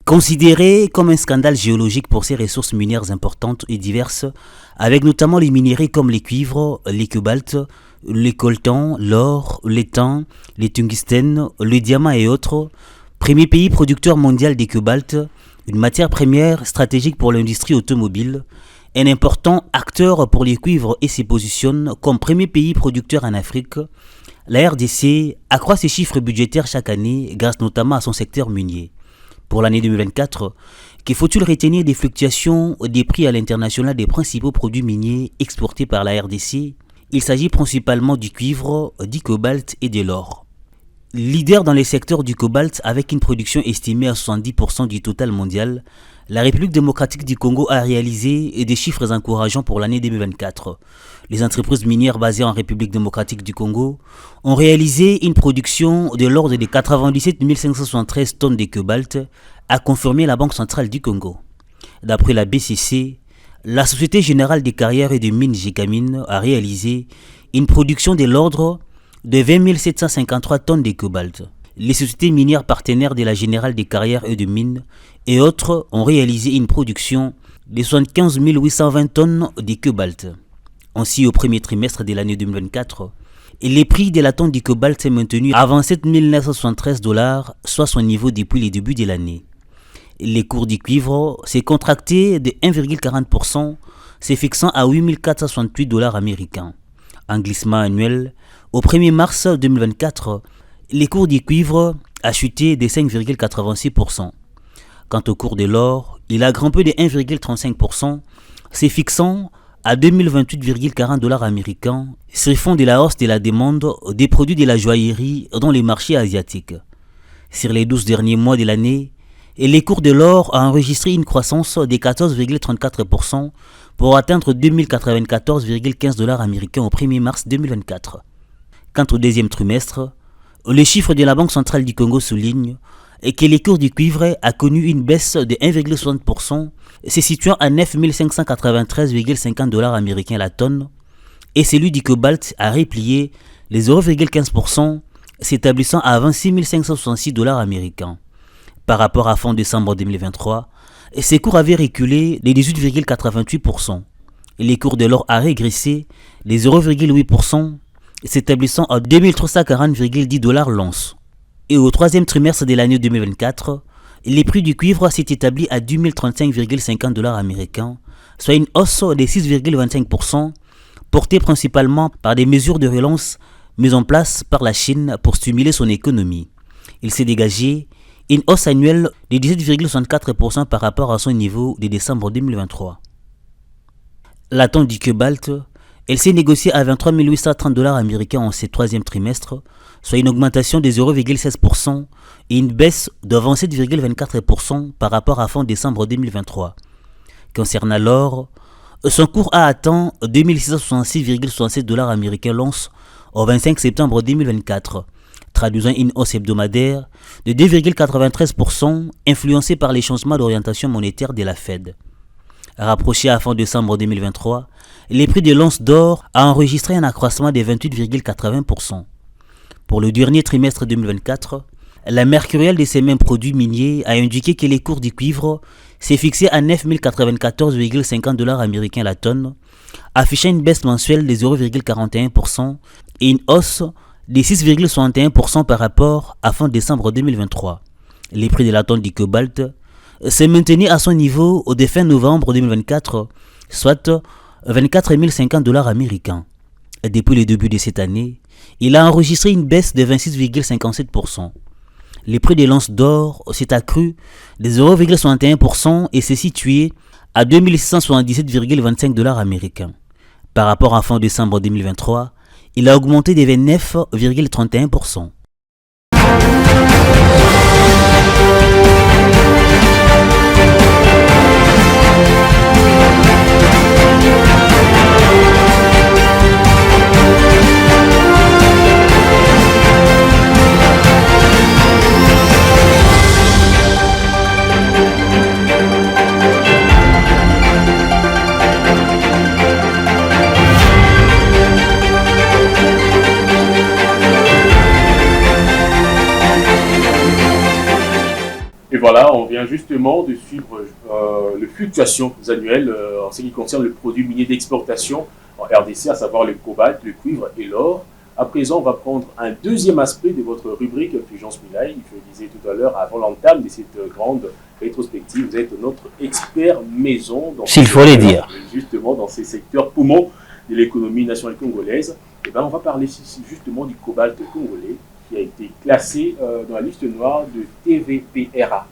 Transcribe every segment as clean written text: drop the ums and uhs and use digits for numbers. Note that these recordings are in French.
Considéré comme un scandale géologique pour ses ressources minières importantes et diverses, avec notamment les minéraux comme les cuivres, les cobaltes, les coltan, l'or, l'étain, les tungstènes, le diamant et autres, premier pays producteur mondial des cobaltes, une matière première stratégique pour l'industrie automobile, un important acteur pour les cuivres et se positionne comme premier pays producteur en Afrique, la RDC accroît ses chiffres budgétaires chaque année grâce notamment à son secteur minier. Pour l'année 2024, qu'il faut-il retenir des fluctuations des prix à l'international des principaux produits miniers exportés par la RDC? Il s'agit principalement du cuivre, du cobalt et de l'or. Leader dans les secteurs du cobalt avec une production estimée à 70% du total mondial, la République démocratique du Congo a réalisé des chiffres encourageants pour l'année 2024. Les entreprises minières basées en République démocratique du Congo ont réalisé une production de l'ordre de 97 573 tonnes de cobalt, a confirmé la Banque centrale du Congo. D'après la BCC, la Société générale des carrières et des mines Gécamines a réalisé une production de l'ordre de 20 753 tonnes de cobalt. Les sociétés minières partenaires de la Générale des carrières et de mines et autres ont réalisé une production de 75 820 tonnes de cobalt. Ainsi, au premier trimestre de l'année 2024, les prix de la tonne de cobalt s'est maintenu à 27 973 $, soit son niveau depuis le début de l'année. Les cours du cuivre s'est contracté de 1,40%, se fixant à 8 468 $ américains. En glissement annuel, au 1er mars 2024, les cours du cuivre a chuté de 5,86%. Quant au cours de l'or, il a grimpé de 1,35%, se fixant à 2028,40 $ américains, sur fond de la hausse de la demande des produits de la joaillerie dans les marchés asiatiques. Sur les 12 derniers mois de l'année, les cours de l'or a enregistré une croissance de 14,34% pour atteindre 2094,15 $ américains au 1er mars 2024. Quant au deuxième trimestre, les chiffres de la Banque centrale du Congo soulignent que les cours du cuivre a connu une baisse de 1,60%, se situant à 9 593,50 $ américains la tonne, et celui du cobalt a replié les 0,15%, s'établissant à 26 566 $ américains. Par rapport à fin décembre 2023, ces cours avaient reculé de 18,88%. Les cours de l'or a régressé de 0,8%, s'établissant à 2340,10 $ l'once. Et au troisième trimestre de l'année 2024, les prix du cuivre s'est établi à 10 035,50 $ américains, soit une hausse de 6,25%, portée principalement par des mesures de relance mises en place par la Chine pour stimuler son économie. Il s'est dégagé une hausse annuelle de 17,64% par rapport à son niveau de décembre 2023. La tonne du cobalt, elle s'est négociée à 23 830 $ américains en ce troisième trimestre, soit une augmentation de 0,16% et une baisse de 27,24% par rapport à fin décembre 2023. Concernant l'or, son cours a atteint 2666,67 $ américains l'once au 25 septembre 2024, traduisant une hausse hebdomadaire de 2,93% influencée par les changements d'orientation monétaire de la Fed. Rapproché à fin décembre 2023, les prix de l'once d'or a enregistré un accroissement de 28,80%. Pour le dernier trimestre 2024, la mercuriale de ces mêmes produits miniers a indiqué que les cours du cuivre s'est fixé à 9 094,50 $ américains la tonne, affichant une baisse mensuelle de 0,41% et une hausse de 6,61% par rapport à fin décembre 2023. Les prix de la tonne du cobalt s'est maintenu à son niveau au fin novembre 2024, soit 24 050 $ américains. Depuis le début de cette année, il a enregistré une baisse de 26,57%. Les prix de l'once d'or s'est accru de 0,61% et s'est situé à 2677,25 $ américains. Par rapport à fin décembre 2023, il a augmenté de 29,31%. Et voilà, on vient justement de suivre les fluctuations annuelles en ce qui concerne le produit minier d'exportation en RDC, à savoir le cobalt, le cuivre et l'or. À présent, on va prendre un deuxième aspect de votre rubrique Fulgence Milaille. Je le disais tout à l'heure, avant l'entame de cette grande rétrospective, vous êtes notre expert maison dans s'il faut le dire. Justement dans ces secteurs poumons de l'économie nationale congolaise. Et ben, on va parler justement du cobalt congolais qui a été classé dans la liste noire de TVPRA.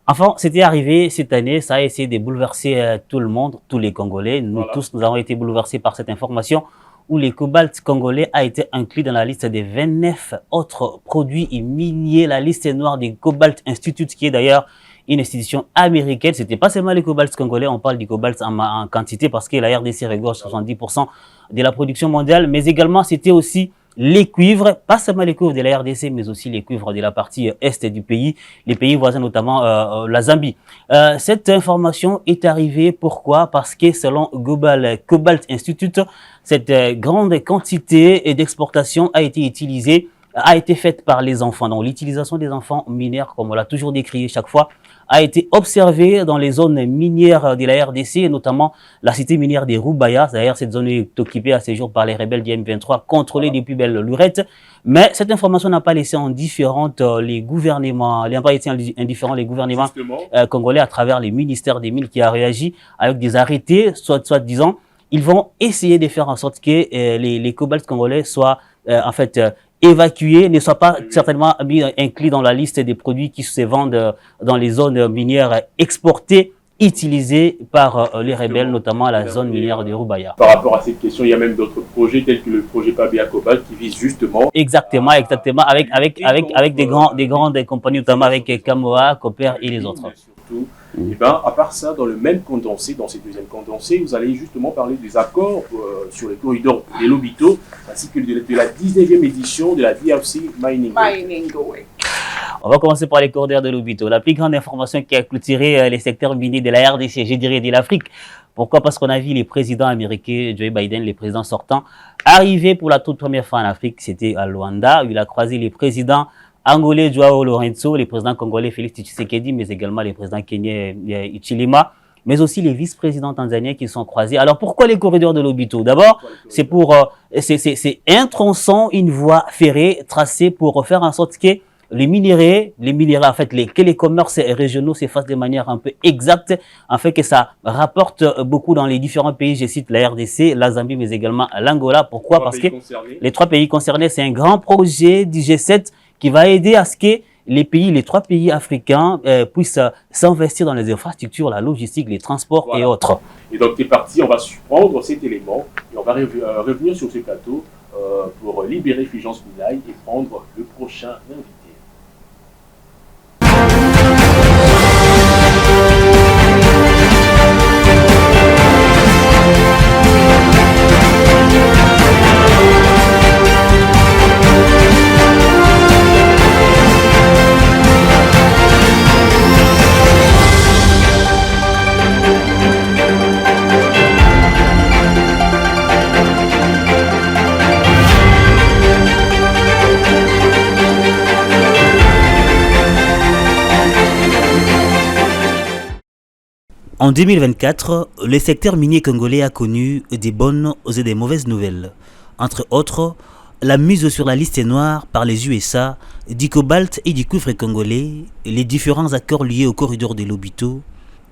Enfin, c'était arrivé cette année, ça a essayé de bouleverser tout le monde, tous les Congolais. Nous Voilà. tous, nous avons été bouleversés par cette information où le cobalt congolais a été inclus dans la liste des 29 autres produits miniers, la liste noire du Cobalt Institute, qui est d'ailleurs une institution américaine. C'était pas seulement le cobalt congolais, on parle du cobalt en quantité parce que la RDC regorge 70% de la production mondiale, mais également c'était aussi les cuivres, pas seulement les cuivres de la RDC, mais aussi les cuivres de la partie est du pays, les pays voisins, notamment la Zambie. Cette information est arrivée, pourquoi? Parce que selon Global Cobalt Institute, cette grande quantité d'exportation a été utilisée, a été faite par les enfants. Donc l'utilisation des enfants mineurs, comme on l'a toujours décrié chaque fois, a été observée dans les zones minières de la RDC, notamment la cité minière des Rubaya. D'ailleurs, cette zone est occupée à ce jour par les rebelles du M23, contrôlée depuis belle lurette. Mais cette information n'a pas laissé indifférente les gouvernements, n'a pas été indifférent les gouvernements congolais à travers les ministères des Mines qui a réagi avec des arrêtés, soit disant, ils vont essayer de faire en sorte que les cobalts congolais soient en fait évacués, ne soient pas certainement inclus dans la liste des produits qui se vendent dans les zones minières exportées, utilisées par les rebelles, notamment la zone minière de Rubaya. Par rapport à cette question, il y a même d'autres projets tels que le projet Pabia Cobalt qui vise justement... Exactement, avec des grandes compagnies, notamment avec Kamoa, Copper et les autres. Surtout. Et ben, à part ça, dans le même condensé, dans cette deuxième condensé, vous allez justement parler des accords sur les corridors des Lobito, ainsi que de la 19e édition de la DRC Mining Week. On va commencer par les corridors de Lobito. La plus grande information qui a clôturé les secteurs miniers de la RDC, je dirais de l'Afrique. Pourquoi? Parce qu'on a vu les présidents américains, Joe Biden, les présidents sortants, arriver pour la toute première fois en Afrique. C'était à Luanda, où il a croisé les présidents angolais Joao Lorenzo, les présidents congolais Félix Tshisekedi, mais également les présidents kenyans Hichilema, mais aussi les vice-présidents tanzaniens qui sont croisés. Alors pourquoi les corridors de Lobito? D'abord, c'est pour c'est un tronçon, une voie ferrée tracée pour faire en sorte que les minéraux, en fait, que les commerces régionaux se fassent de manière un peu exacte, en fait que ça rapporte beaucoup dans les différents pays. Je cite la RDC, la Zambie, mais également l'Angola. Pourquoi? Parce que les 3 pays concernés, c'est un grand projet du G7 qui va aider à ce que les 3 pays africains puissent s'investir dans les infrastructures, la logistique, les transports et autres. Et donc, c'est parti, on va prendre cet élément et on va revenir sur ce plateau pour libérer Fulgence Milaille et prendre le prochain invité. En 2024, le secteur minier congolais a connu des bonnes et des mauvaises nouvelles. Entre autres, la mise sur la liste noire par les USA du cobalt et du cuivre congolais, les différents accords liés au corridor de Lobito,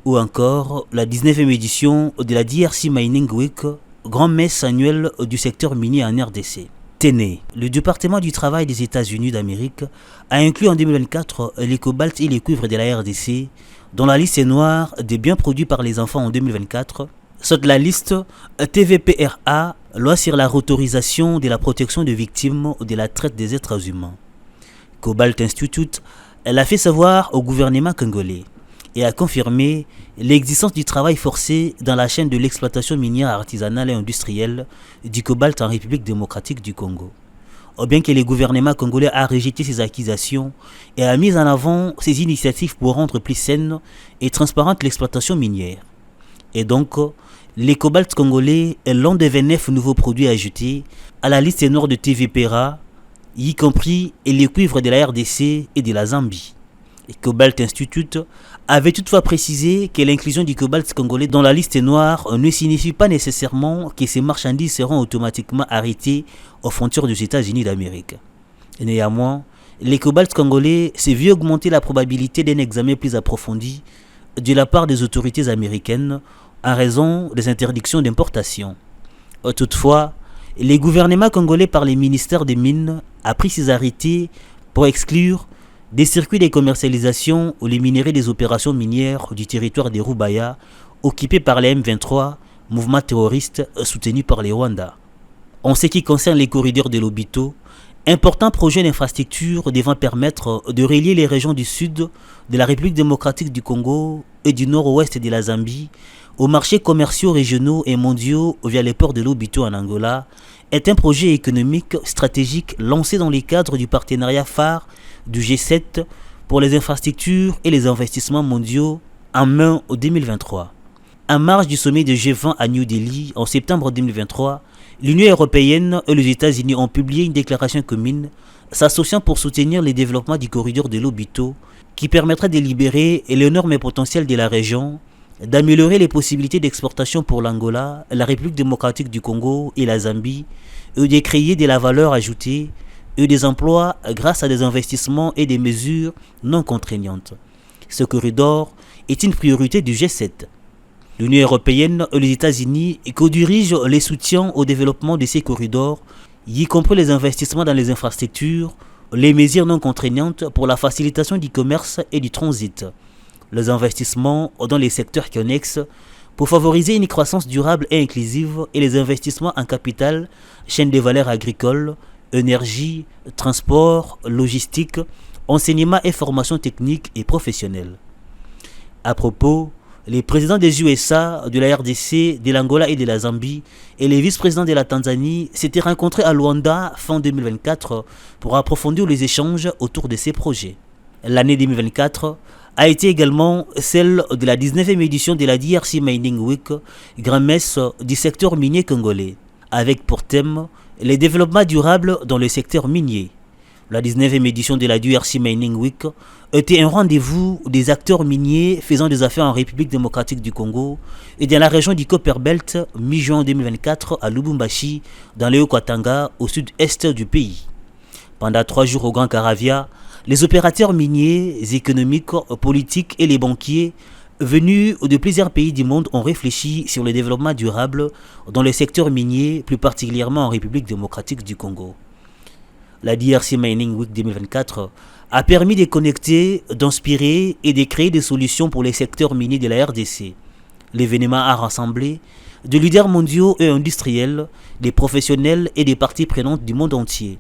ou encore la 19e édition de la DRC Mining Week, grand-messe annuelle du secteur minier en RDC. TENE, le département du travail des États-Unis d'Amérique, a inclus en 2024 les cobalts et les cuivres de la RDC dans la liste noire des biens produits par les enfants en 2024, saute la liste TVPRA, loi sur la autorisation de la protection des victimes de la traite des êtres humains. Cobalt Institute l'a fait savoir au gouvernement congolais et a confirmé l'existence du travail forcé dans la chaîne de l'exploitation minière artisanale et industrielle du cobalt en République démocratique du Congo. Bien que le gouvernement congolais a rejeté ces accusations et a mis en avant ses initiatives pour rendre plus saine et transparente l'exploitation minière. Et donc, les cobalts congolais est l'un des 29 nouveaux produits ajoutés à la liste noire de TVPRA, y compris les cuivres de la RDC et de la Zambie. et Cobalt Institute, avait toutefois précisé que l'inclusion du cobalt congolais dans la liste noire ne signifie pas nécessairement que ces marchandises seront automatiquement arrêtées aux frontières des États-Unis d'Amérique. Néanmoins, les cobalts congolais s'est vu augmenter la probabilité d'un examen plus approfondi de la part des autorités américaines en raison des interdictions d'importation. Toutefois, les gouvernements congolais par les ministères des Mines a pris ces arrêtés pour exclure des circuits de commercialisation ou les minerais des opérations minières du territoire des Rubaya occupés par les M23, mouvement terroriste soutenu par les Rwandais. En ce qui concerne les corridors de Lobito, important projet d'infrastructure devant permettre de relier les régions du sud de la République démocratique du Congo et du nord-ouest de la Zambie aux marchés commerciaux régionaux et mondiaux via les ports de Lobito en Angola, est un projet économique stratégique lancé dans les cadres du partenariat phare du G7 pour les infrastructures et les investissements mondiaux en mai 2023. En marge du sommet de G20 à New Delhi en septembre 2023, l'Union européenne et les États-Unis ont publié une déclaration commune s'associant pour soutenir le développement du corridor de Lobito qui permettra de libérer l'énorme potentiel de la région, d'améliorer les possibilités d'exportation pour l'Angola, la République démocratique du Congo et la Zambie, et de créer de la valeur ajoutée et des emplois grâce à des investissements et des mesures non contraignantes. Ce corridor est une priorité du G7. L'Union européenne et les États-Unis co-dirigent les soutiens au développement de ces corridors, y compris les investissements dans les infrastructures, les mesures non contraignantes pour la facilitation du commerce et du transit, les investissements dans les secteurs connexes pour favoriser une croissance durable et inclusive et les investissements en capital, chaîne de valeur agricole, énergie, transport, logistique, enseignement et formation technique et professionnelle. À propos, les présidents des USA, de la RDC, de l'Angola et de la Zambie et les vice-présidents de la Tanzanie s'étaient rencontrés à Luanda fin 2024 pour approfondir les échanges autour de ces projets. L'année 2024 a été également celle de la 19e édition de la DRC Mining Week, grand-messe du secteur minier congolais, avec pour thème les développements durables dans le secteur minier. La 19e édition de la DRC Mining Week était un rendez-vous des acteurs miniers faisant des affaires en République démocratique du Congo et dans la région du Copperbelt mi-juin 2024 à Lubumbashi, dans le Haut-Katanga, au sud-est du pays. Pendant 3 jours au Grand Caravia, les opérateurs miniers, économiques, politiques et les banquiers venus de plusieurs pays du monde ont réfléchi sur le développement durable dans le secteur minier, plus particulièrement en République démocratique du Congo. La DRC Mining Week 2024 a permis de connecter, d'inspirer et de créer des solutions pour les secteurs miniers de la RDC. L'événement a rassemblé des leaders mondiaux et industriels, des professionnels et des parties prenantes du monde entier.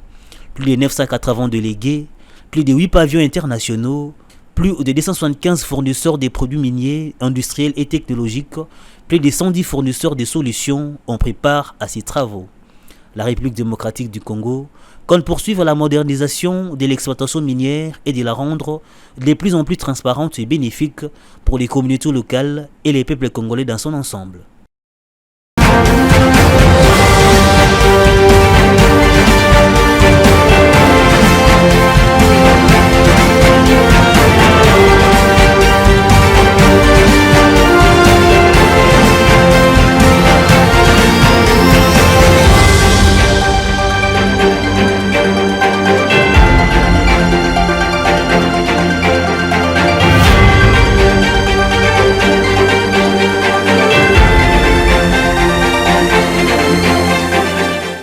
Plus de 980 délégués, plus de 8 pavillons internationaux, plus de 275 fournisseurs des produits miniers, industriels et technologiques, plus de 110 fournisseurs de solutions ont pris part à ces travaux. La République démocratique du Congo compte poursuivre la modernisation de l'exploitation minière et de la rendre de plus en plus transparente et bénéfique pour les communautés locales et les peuples congolais dans son ensemble.